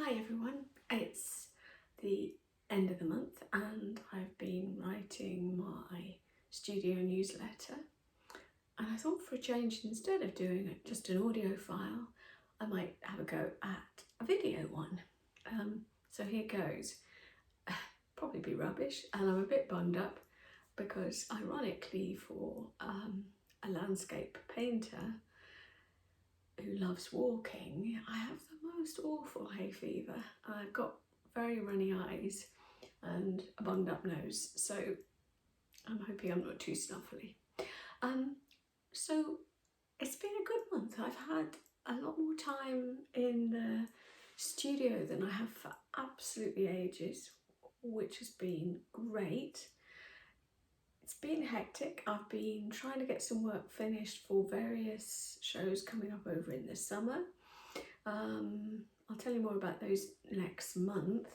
Hi everyone, it's the end of the month and I've been writing my studio newsletter, and I thought for a change, instead of doing just an audio file, I might have a go at a video one. So here goes. Probably be rubbish, and I'm a bit bummed up because ironically for a landscape painter who loves walking, I have the most awful hay fever. I've got very runny eyes and a bunged up nose, so I'm hoping I'm not too snuffly. So it's been a good month. I've had a lot more time in the studio than I have for absolutely ages, which has been great. It's been hectic. I've been trying to get some work finished for various shows coming up over in the summer. I'll tell you more about those next month,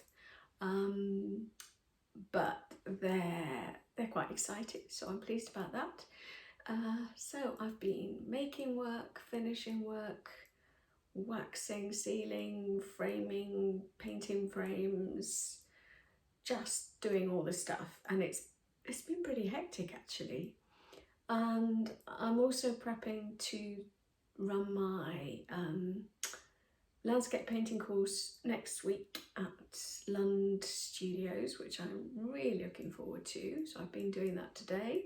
but they're quite exciting, so I'm pleased about that. So I've been making work, finishing work, waxing, sealing, framing, painting frames, just doing all the stuff, and it's been pretty hectic actually. And I'm also prepping to run my landscape painting course next week at Lund Studios, which I'm really looking forward to. So I've been doing that today.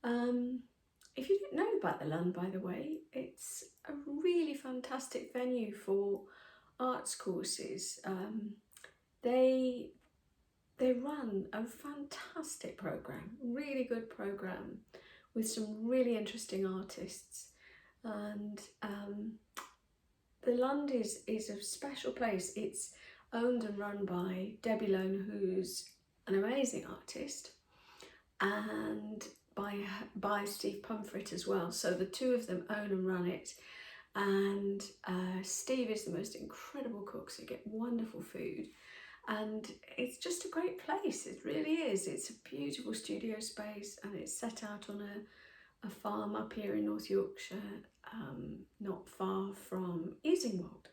If you didn't know about the Lund, by the way, it's a really fantastic venue for arts courses. They run a fantastic program, really good program with some really interesting artists, and the Lund is a special place. It's owned and run by Debbie Lone, who's an amazing artist, and by Steve Pumfret as well. So the two of them own and run it, and Steve is the most incredible cook, so you get wonderful food. And it's just a great place, it really is. It's a beautiful studio space, and it's set out on a farm up here in North Yorkshire, not far from Easingwold.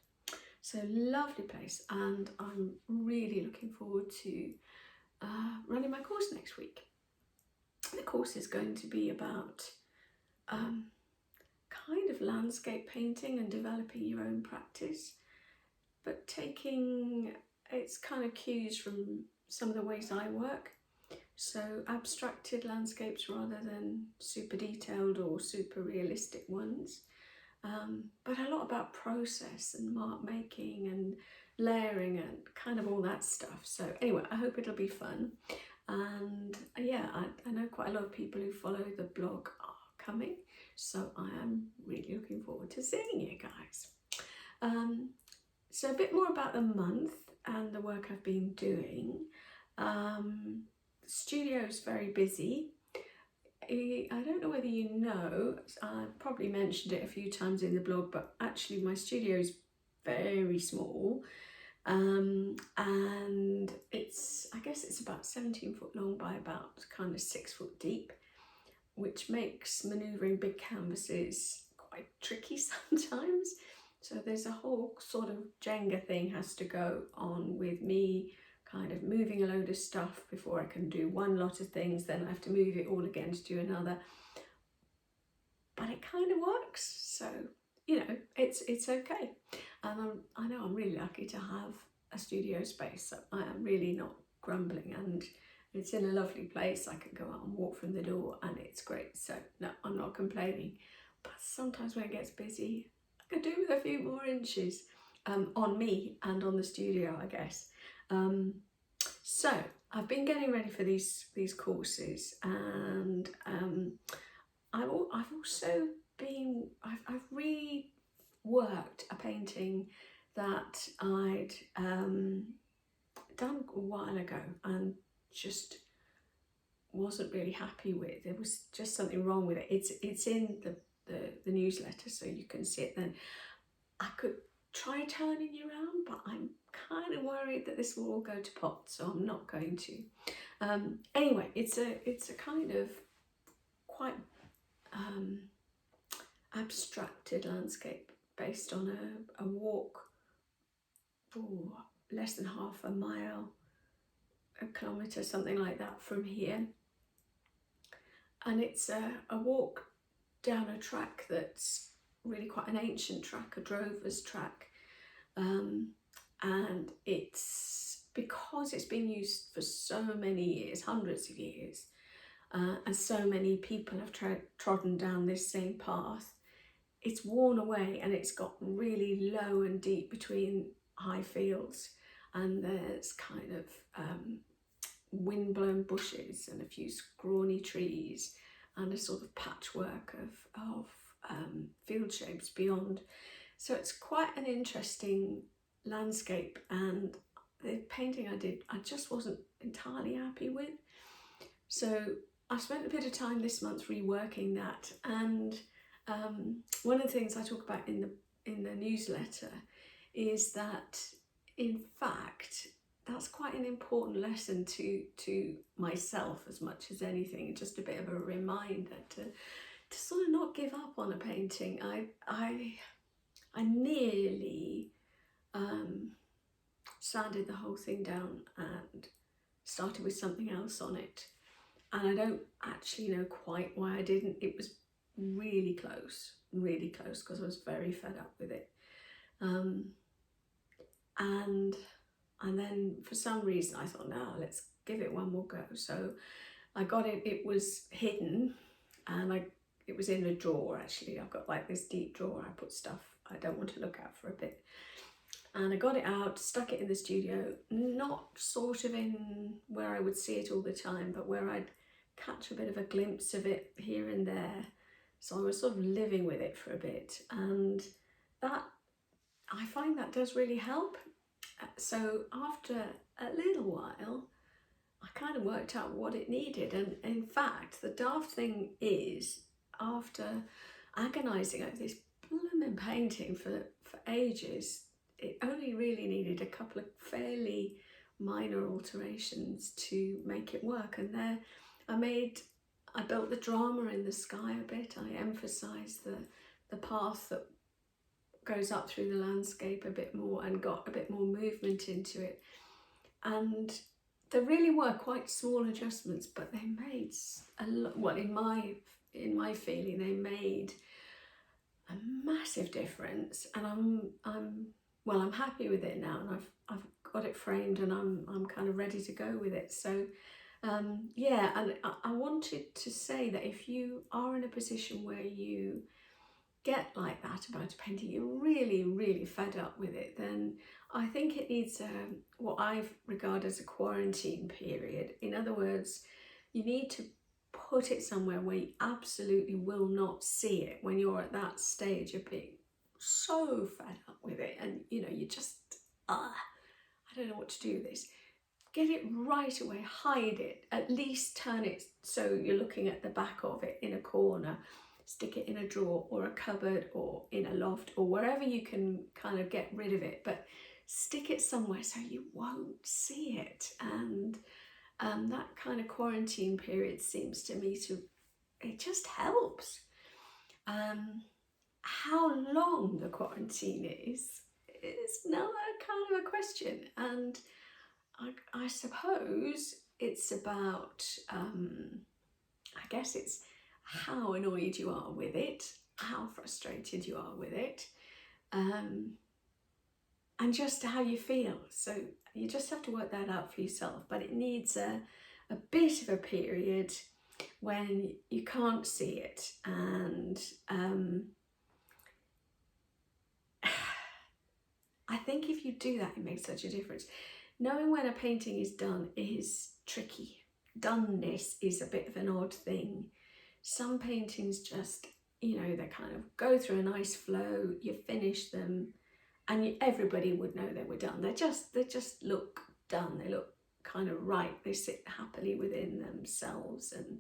So lovely place, and I'm really looking forward to running my course next week. The course is going to be about kind of landscape painting and developing your own practice, but taking its kind of cues from some of the ways I work. So abstracted landscapes rather than super detailed or super realistic ones. But a lot about process and mark making and layering and kind of all that stuff. So anyway, I hope it'll be fun. And yeah, I know quite a lot of people who follow the blog are coming, so I am really looking forward to seeing you guys. So a bit more about the month and the work I've been doing. The studio's very busy. I don't know whether you know, I probably mentioned it a few times in the blog, but actually my studio is very small, and I guess it's about 17 foot long by about kind of 6 foot deep, which makes manoeuvring big canvases quite tricky sometimes. So there's a whole sort of Jenga thing has to go on with me kind of moving a load of stuff before I can do one lot of things, then I have to move it all again to do another. But it kind of works, so you know, it's okay. And I know I'm really lucky to have a studio space, so I am really not grumbling, and it's in a lovely place. I can go out and walk from the door and it's great, so no, I'm not complaining. But sometimes when it gets busy, I could do with a few more inches on me and on the studio, I guess. So I've been getting ready for these courses, and I've also been I've reworked a painting that I'd done a while ago and just wasn't really happy with. There was just something wrong with it. It's in the newsletter, so you can see it then. I could try turning you around, but I'm kind of worried that this will all go to pot, so I'm not going to. Anyway, it's a kind of quite abstracted landscape based on a walk less than half a mile, a kilometre, something like that from here. And it's a walk down a track that's really quite an ancient track, a drover's track. And it's because it's been used for so many years, hundreds of years, and so many people have trodden down this same path, it's worn away and it's got really low and deep between high fields, and there's kind of windblown bushes and a few scrawny trees and a sort of patchwork of field shapes beyond. So it's quite an interesting landscape, and the painting I did, I just wasn't entirely happy with. So I spent a bit of time this month reworking that, and one of the things I talk about in the newsletter is that, in fact, that's quite an important lesson to myself as much as anything, just a bit of a reminder to sort of not give up on a painting. I nearly sanded the whole thing down and started with something else on it, and I don't actually know quite why I didn't. It was really close because I was very fed up with it, and then for some reason I thought, no, let's give it one more go. So I got it. It was hidden, and it was in a drawer. Actually, I've got like this deep drawer I put stuff I don't want to look at for a bit. And I got it out, stuck it in the studio, not sort of in where I would see it all the time, but where I'd catch a bit of a glimpse of it here and there. So I was sort of living with it for a bit, and that, I find that does really help. So after a little while, I kind of worked out what it needed. And in fact, the daft thing is, after agonising over this blooming painting for ages, it only really needed a couple of fairly minor alterations to make it work. And there I built the drama in the sky a bit. I emphasised the path that goes up through the landscape a bit more and got a bit more movement into it. And there really were quite small adjustments, but they made a lot, well, in my feeling, they made a massive difference. And I'm happy with it now, and I've got it framed, and I'm kind of ready to go with it. So yeah, and I wanted to say that if you are in a position where you get like that about a painting, you're really fed up with it, then I think it needs what I regard as a quarantine period. In other words, you need to put it somewhere where you absolutely will not see it when you're at that stage of being so fed up with it, and you just I don't know what to do with this. Get it right away, hide it, at least turn it so you're looking at the back of it in a corner, stick it in a drawer or a cupboard or in a loft or wherever you can kind of get rid of it, but stick it somewhere so you won't see it. And that kind of quarantine period seems to me it just helps. How long the quarantine is another kind of a question, and I suppose it's about, I guess it's how annoyed you are with it, how frustrated you are with it, and just how you feel. So you just have to work that out for yourself, but it needs a bit of a period when you can't see it, and I think if you do that, it makes such a difference. Knowing when a painting is done is tricky. Doneness is a bit of an odd thing. Some paintings just, they kind of go through a nice flow, you finish them, and everybody would know they were done. They just look done. They look kind of right. They sit happily within themselves, and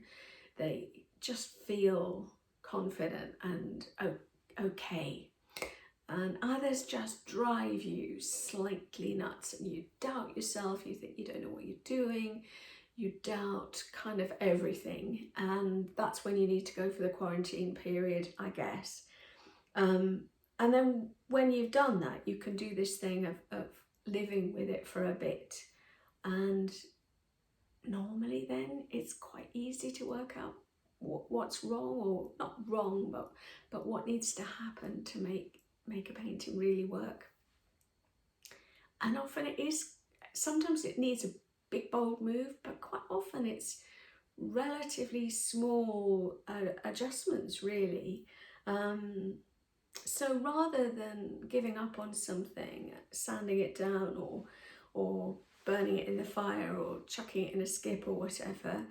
they just feel confident and okay. And others just drive you slightly nuts, and you doubt yourself, you think you don't know what you're doing, you doubt kind of everything, and that's when you need to go for the quarantine period, I guess. And then when you've done that, you can do this thing of living with it for a bit, and normally then it's quite easy to work out what's wrong, or not wrong, but what needs to happen to make a painting really work. And often it is, sometimes it needs a big bold move, but quite often it's relatively small adjustments really. So rather than giving up on something, sanding it down, or burning it in the fire, or chucking it in a skip or whatever,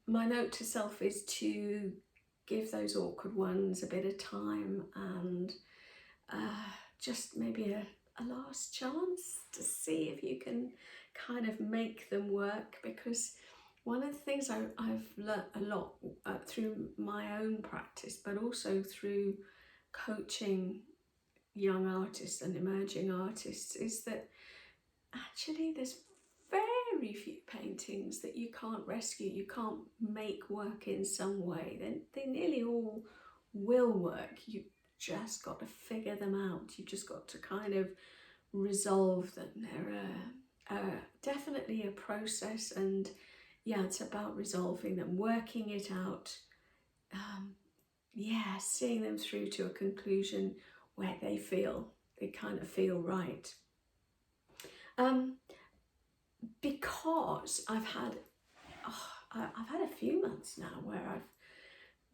my note to self is to give those awkward ones a bit of time, and just maybe a last chance to see if you can kind of make them work. Because one of the things I've learnt a lot through my own practice, but also through coaching young artists and emerging artists, is that actually there's very few paintings that you can't rescue, you can't make work in some way. They nearly all will work. You just got to figure them out. You've just got to kind of resolve them. They're definitely a process, and yeah, it's about resolving them, working it out, seeing them through to a conclusion where they kind of feel right. Because I've had a few months now where I've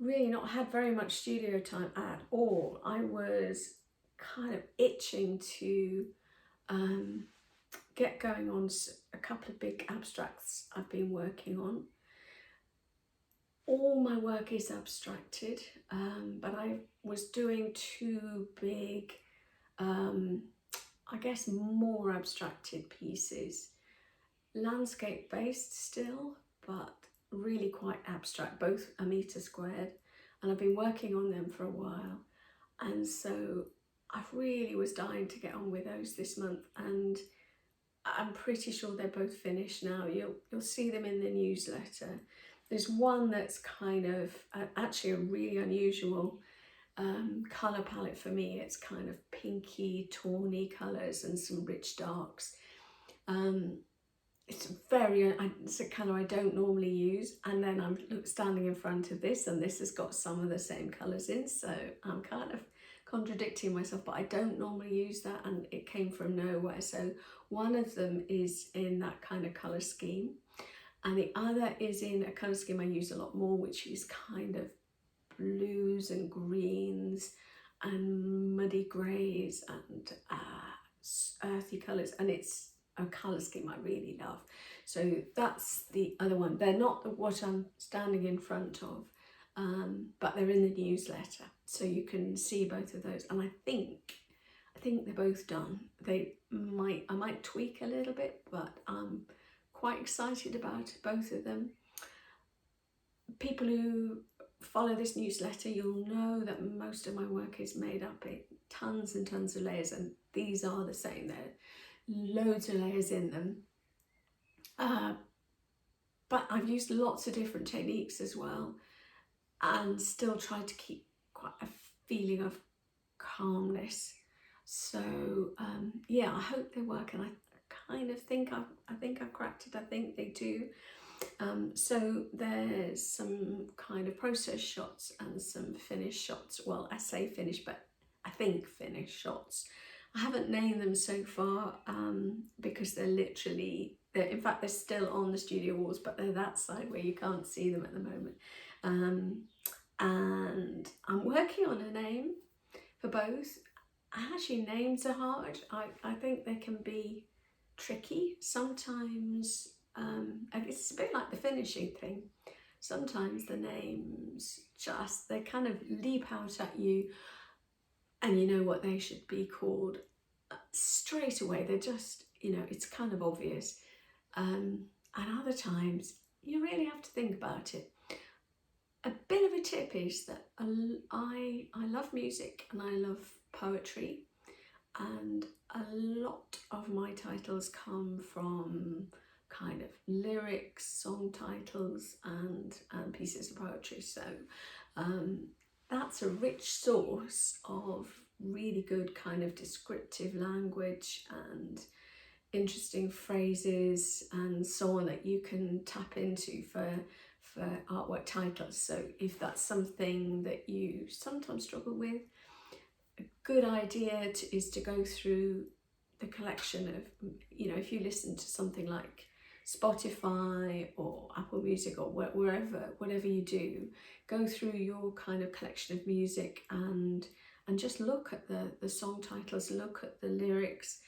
really not had very much studio time at all. I was kind of itching to get going on a couple of big abstracts I've been working on. All my work is abstracted, but I was doing two big, I guess more abstracted pieces, landscape based still, but really quite abstract, both a metre squared, and I've been working on them for a while, and so I really was dying to get on with those this month, and I'm pretty sure they're both finished now. You'll see them in the newsletter. There's one that's kind of actually a really unusual colour palette for me. It's kind of pinky, tawny colours and some rich darks. It's a colour I don't normally use, and then I'm standing in front of this, and this has got some of the same colours in, so I'm kind of contradicting myself, but I don't normally use that, and it came from nowhere. So one of them is in that kind of colour scheme, and the other is in a colour scheme I use a lot more, which is kind of blues and greens and muddy greys and earthy colours, and it's a colour scheme I really love. So that's the other one. They're not what I'm standing in front of, but they're in the newsletter, so you can see both of those. And I think they're both done. I might tweak a little bit, but I'm quite excited about both of them. People who follow this newsletter, you'll know that most of my work is made up in tons and tons of layers, and these are the same. There are loads of layers in them, but I've used lots of different techniques as well, and still tried to keep quite a feeling of calmness. So yeah, I hope they work, and I kind of think I've cracked it. I think they do. So there's some kind of process shots and some finished shots. Well, I say finished, but I think finished shots. I haven't named them so far because in fact they're still on the studio walls, but they're that side where you can't see them at the moment. And I'm working on a name for both. Actually, names are hard. I think they can be tricky sometimes. It's a bit like the finishing thing. Sometimes the names they kind of leap out at you, and you know what they should be called straight away. They're just, it's kind of obvious. And other times you really have to think about it. A bit of a tip is that I love music and I love poetry, and a lot of my titles come from kind of lyrics, song titles, and pieces of poetry. So that's a rich source of really good kind of descriptive language and interesting phrases and so on that you can tap into for artwork titles. So if that's something that you sometimes struggle with, a good idea is to go through the collection of, you know, if you listen to something like Spotify or Apple Music or whatever you do, go through your kind of collection of music and just look at the song titles, look at the lyrics.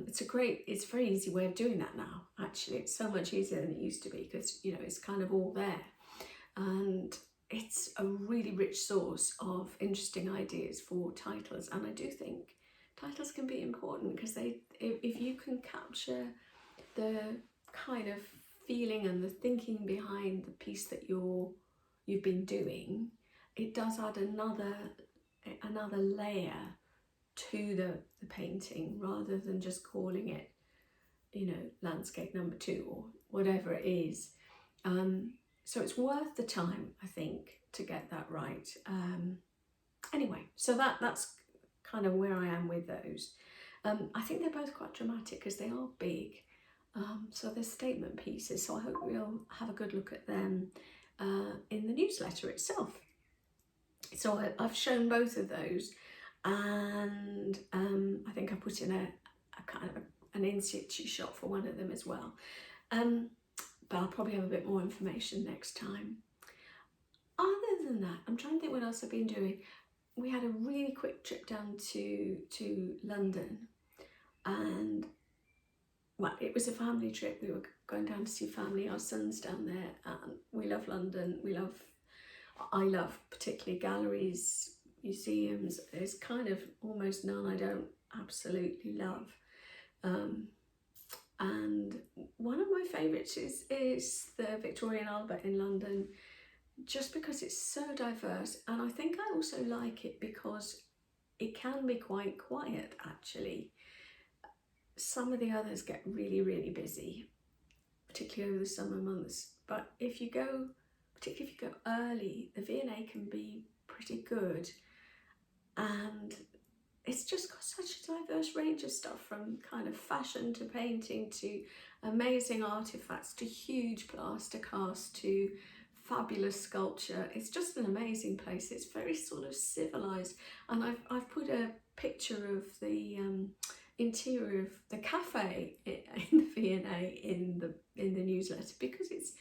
It's a very easy way of doing that now. Actually, it's so much easier than it used to be, because, you know, it's kind of all there, and it's a really rich source of interesting ideas for titles. And I do think titles can be important, because if you can capture the kind of feeling and the thinking behind the piece that you've been doing, it does add another layer to the painting, rather than just calling it, you know, landscape number 2 or whatever it is. So it's worth the time, I think, to get that right. Anyway, so that's kind of where I am with those. I think they're both quite dramatic because they are big. So they're statement pieces. So I hope we'll have a good look at them in the newsletter itself. So I've shown both of those, and I think I put in a kind of an in-situ shot for one of them as well. But I'll probably have a bit more information next time. Other than that, I'm trying to think what else I've been doing. We had a really quick trip down to London, and well, it was a family trip. We were going down to see family. Our son's down there, and we love London. I love particularly galleries, museums. There's kind of almost none I don't absolutely love. And one of my favourites is the Victoria and Albert in London, just because it's so diverse. And I think I also like it because it can be quite quiet, actually. Some of the others get really, really busy, particularly over the summer months. But if you go, particularly if you go early, the V&A can be pretty good. And it's just got such a diverse range of stuff, from kind of fashion to painting to amazing artifacts to huge plaster casts to fabulous sculpture. It's just an amazing place. It's very sort of civilized, and I've put a picture of the interior of the cafe in the V&A in the newsletter, because it's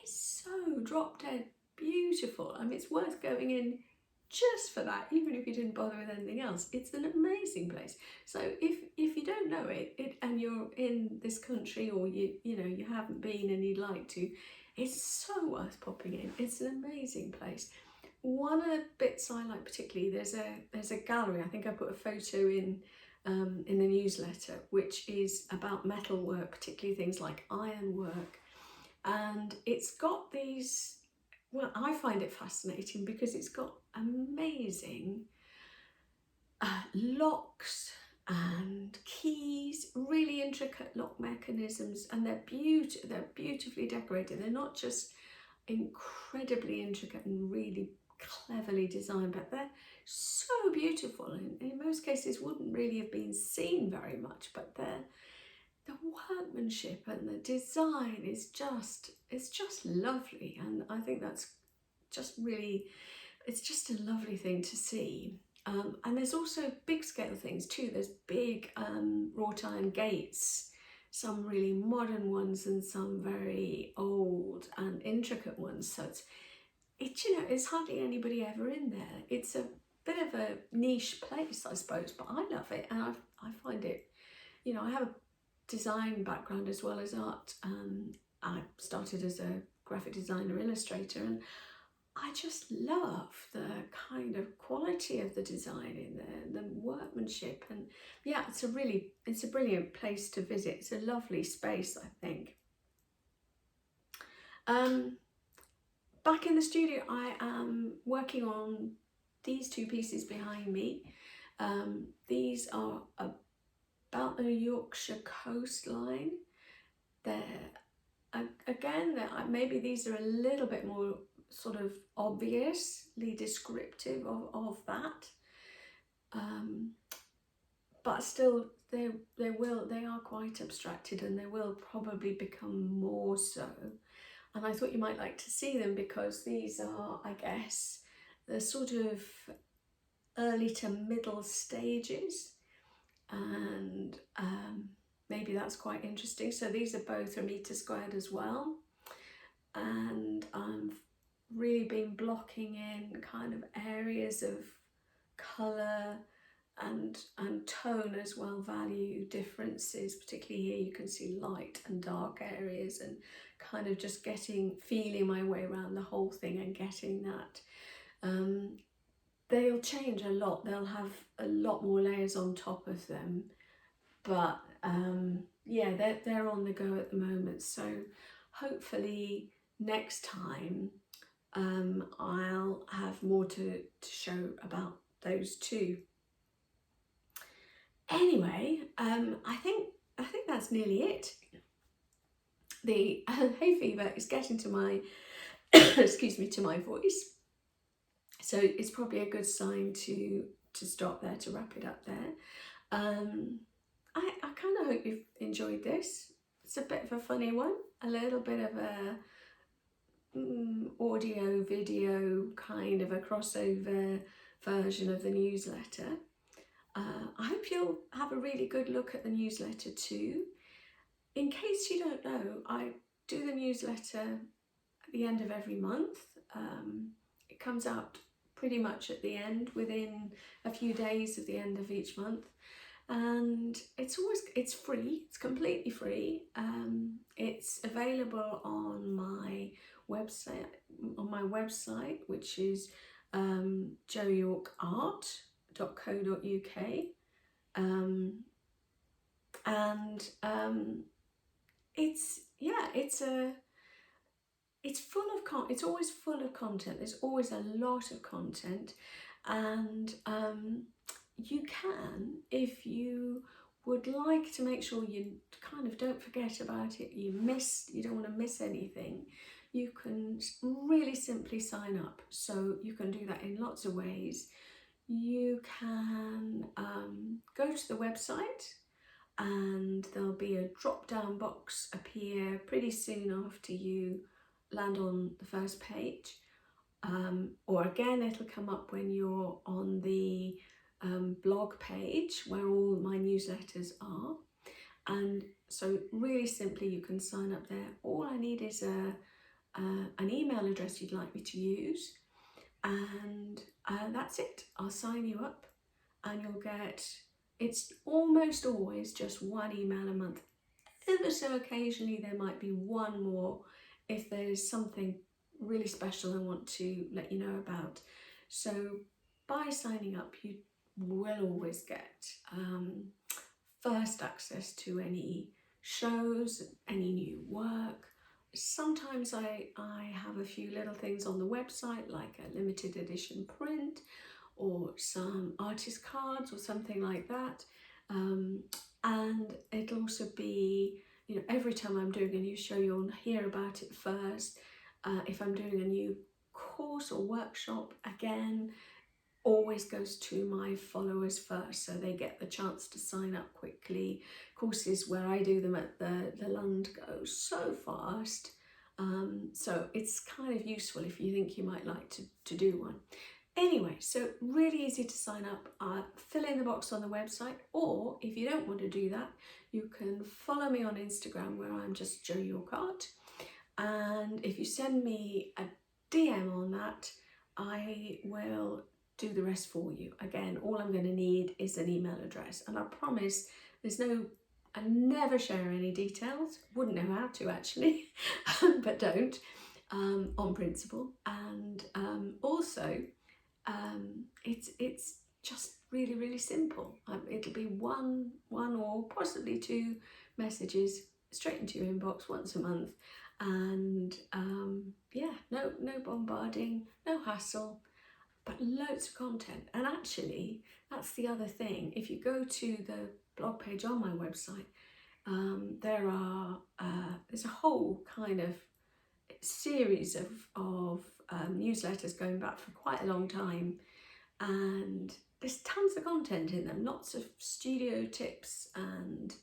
so drop dead beautiful. I mean, it's worth going in just for that, even if you didn't bother with anything else. It's an amazing place. So if you don't know it and you're in this country, or you know you haven't been and you'd like to, it's so worth popping in. It's an amazing place. One of the bits I like particularly, there's a gallery. I think I put a photo in the newsletter, which is about metalwork, particularly things like ironwork, and it's got these. Well, I find it fascinating because it's got amazing locks and keys, really intricate lock mechanisms, and they're beautifully decorated. They're not just incredibly intricate and really cleverly designed, but they're so beautiful, and in most cases wouldn't really have been seen very much, but the workmanship and the design is just lovely. And I think that's just really, it's just a lovely thing to see. And there's also big scale things too. There's big wrought iron gates, some really modern ones and some very old and intricate ones. So it's you know, there's hardly anybody ever in there. It's a bit of a niche place, I suppose, but I love it, and I find it, you know, I have a design background as well as art. I started as a graphic designer, illustrator, and I just love the kind of quality of the design in there, the workmanship, and yeah, it's a brilliant place to visit. It's a lovely space, I think. Back in the studio, I am working on these two pieces behind me. These are about the Yorkshire coastline. Maybe these are a little bit more sort of obviously descriptive of that. but still they are quite abstracted, and they will probably become more so. And I thought you might like to see them because these are, I guess, the sort of early to middle stages, and maybe that's quite interesting. So these are both a metre squared as well, and I've really been blocking in kind of areas of colour and tone as well, value differences. Particularly here you can see light and dark areas, and kind of just feeling my way around the whole thing and getting that. They'll change a lot, they'll have a lot more layers on top of them, but yeah, they're on the go at the moment. So hopefully next time I'll have more to show about those two. Anyway, I think that's nearly it. The hay fever is getting to my excuse me, to my voice, so it's probably a good sign to stop there, to wrap it up there. I kind of hope you've enjoyed this. It's a bit of a funny one, a little bit of a audio video kind of a crossover version of the newsletter. I hope you'll have a really good look at the newsletter too. In case you don't know, I do the newsletter at the end of every month. It comes out pretty much at the end, within a few days of the end of each month, and it's free. It's completely free. It's available on my website, which is joyorkart.co.uk, and it's full of it's always full of content. There's always a lot of content, and you can, if you would like to make sure you kind of don't forget about it, you don't want to miss anything, you can really simply sign up. So you can do that in lots of ways. You can go to the website, and there'll be a drop-down box appear pretty soon after you land on the first page, or again it'll come up when you're on the blog page where all my newsletters are. And so really simply you can sign up there. All I need is an email address you'd like me to use, and that's it. I'll sign you up, and you'll get, it's almost always just one email a month. Ever so occasionally there might be one more if there's something really special I want to let you know about. So by signing up, you will always get first access to any shows, any new work. Sometimes I have a few little things on the website, like a limited edition print or some artist cards or something like that. And it'll also be, you know, every time I'm doing a new show, you'll hear about it first. If I'm doing a new course or workshop, again, always goes to my followers first, so they get the chance to sign up quickly. Courses where I do them at the Lund go so fast, so it's kind of useful if you think you might like to do one. Anyway, so really easy to sign up. Fill in the box on the website, or if you don't want to do that, you can follow me on Instagram, where I'm just Jo Yorkart, and if you send me a DM on that, I will do the rest for you. Again, all I'm going to need is an email address, and I promise I never share any details. Wouldn't know how to actually, but don't, on principle. And also, it's just really, really simple. It'll be one or possibly two messages straight into your inbox once a month, and yeah, no bombarding, no hassle, but loads of content. And actually, that's the other thing. If you go to the blog page on my website, there's a whole kind of series of newsletters going back for quite a long time, and there's tons of content in them, lots of studio tips and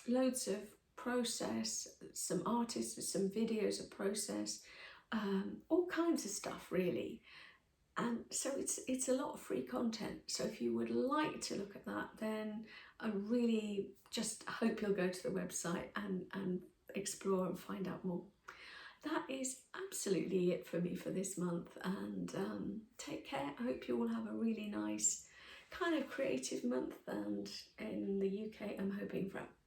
loads of process, some artists with some videos of process, all kinds of stuff really. And so it's a lot of free content. So if you would like to look at that, then I really just hope you'll go to the website and explore and find out more. That is absolutely it for me for this month, and take care. I hope you all have a really nice kind of creative month, and in the UK I'm hoping for